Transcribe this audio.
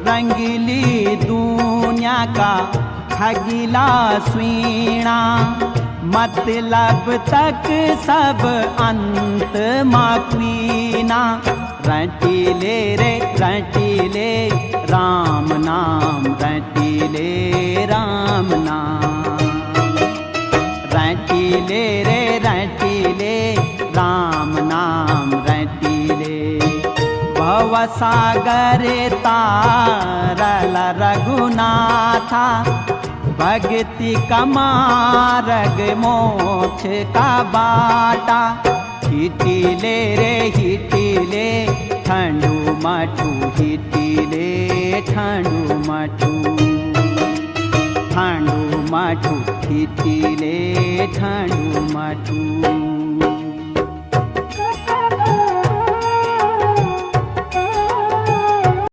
रंगीली दुनिया का ठगीला स्वीणा, मतलब तक सब अंत माक्वीना। रटीले रे रटीले राम नाम, रटीले राम नाम। रटीले रे रटीले राम नाम, रटीले। भवसागर तारल रघुनाथा, भक्ति का मार्ग मोक्ष का बाटा। हिटिले रे हिटिले ठंडू मठू, हिटिले ठंडू मठू। ठंडू मठू हिटिले ठंडू मठू।